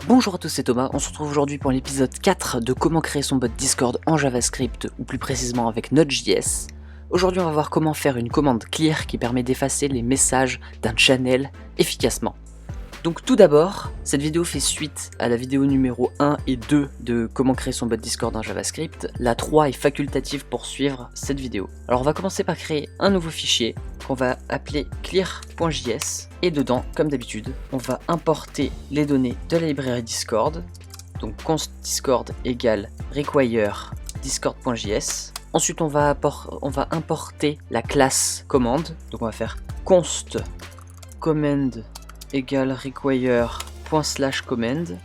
Bonjour à tous, c'est Thomas, on se retrouve aujourd'hui pour l'épisode 4 de comment créer son bot Discord en JavaScript, ou plus précisément avec Node.js. Aujourd'hui on va voir comment faire une commande clear qui permet d'effacer les messages d'un channel efficacement. Donc tout d'abord, cette vidéo fait suite à la vidéo numéro 1 et 2 de comment créer son bot Discord en JavaScript. La 3 est facultative pour suivre cette vidéo. Alors on va commencer par créer un nouveau fichier qu'on va appeler clear.js et dedans, comme d'habitude, on va importer les données de la librairie Discord. Donc const discord égale require discord.js. Ensuite on va importer la classe commande. Donc on va faire const command égale require./command.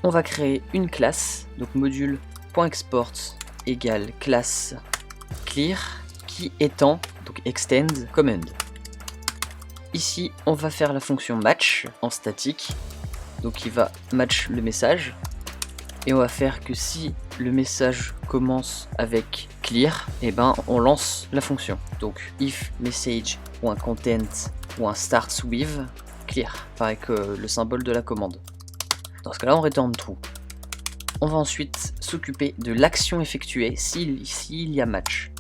On va créer une classe, donc module.export égale classe clear qui étend donc extend command. Ici on va faire la fonction match en statique, donc il va match le message et on va faire que si le message commence avec clear, et ben on lance la fonction. Donc if message.content.starts with clear, pareil que le symbole de la commande. Dans ce cas là on return true. On va ensuite s'occuper de l'action effectuée s'il y a match.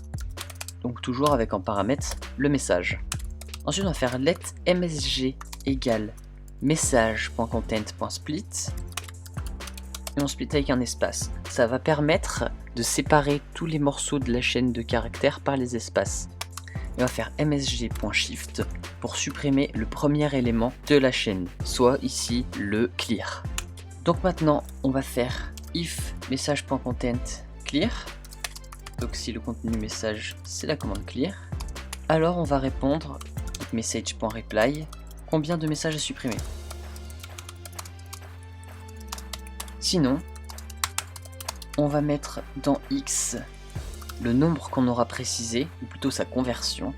Donc toujours avec en paramètre le message. Ensuite on va faire let msg égale message.content.split et on split avec un espace. Ça va permettre de séparer tous les morceaux de la chaîne de caractères par les espaces. Et on va faire msg.shift pour supprimer le premier élément de la chaîne, soit ici le clear. Donc maintenant on va faire if message.content clear. Donc si le contenu message c'est la commande clear, alors on va répondre message.reply combien de messages à supprimer. Sinon on va mettre dans x le nombre qu'on aura précisé, ou plutôt sa conversion.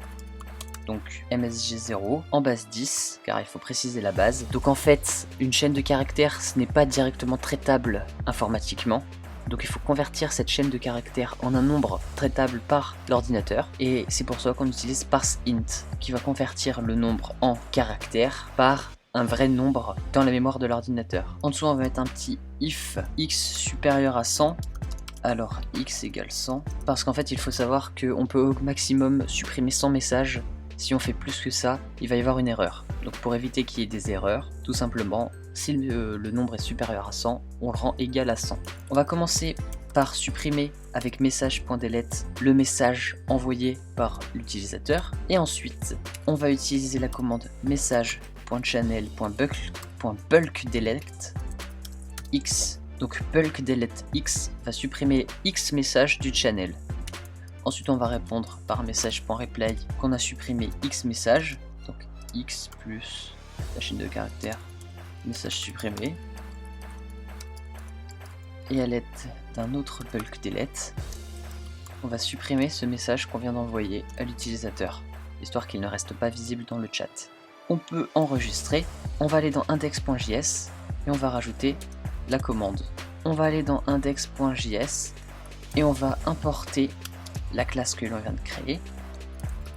Donc msg0 en base 10, car il faut préciser la base. Donc en fait, une chaîne de caractères, ce n'est pas directement traitable informatiquement. Donc il faut convertir cette chaîne de caractères en un nombre traitable par l'ordinateur. Et c'est pour ça qu'on utilise parseInt, qui va convertir le nombre en caractères par un vrai nombre dans la mémoire de l'ordinateur. En dessous, on va mettre un petit if x supérieur à 100. Alors x égale 100, parce qu'en fait il faut savoir qu'on peut au maximum supprimer 100 messages. Si on fait plus que ça, il va y avoir une erreur. Donc pour éviter qu'il y ait des erreurs, tout simplement, si le nombre est supérieur à 100, on le rend égal à 100. On va commencer par supprimer avec message.delete le message envoyé par l'utilisateur. Et ensuite, on va utiliser la commande message.channel.bulk.delete x. Donc bulk delete x va supprimer x messages du channel. Ensuite on va répondre par message.reply qu'on a supprimé x messages, donc x plus la chaîne de caractères message supprimé. Et à l'aide d'un autre bulk delete, on va supprimer ce message qu'on vient d'envoyer à l'utilisateur, histoire qu'il ne reste pas visible dans le chat. On peut enregistrer, on va aller dans index.js et on va rajouter la commande. On va aller dans index.js et on va importer la classe que l'on vient de créer.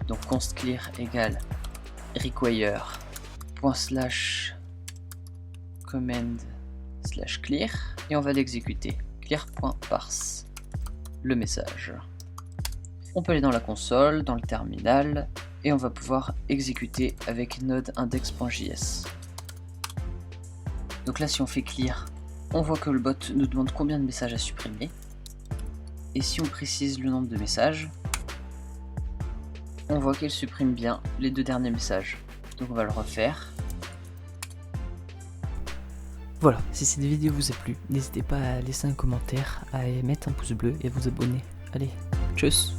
Donc const clear égale require./command/clear et on va l'exécuter. Clear.parse le message. On peut aller dans la console, dans le terminal et on va pouvoir exécuter avec node index.js. Donc là si on fait clear, on voit que le bot nous demande combien de messages à supprimer. Et si on précise le nombre de messages, on voit qu'il supprime bien les deux derniers messages. Donc on va le refaire. Voilà, si cette vidéo vous a plu, n'hésitez pas à laisser un commentaire, à mettre un pouce bleu et à vous abonner. Allez, tchuss!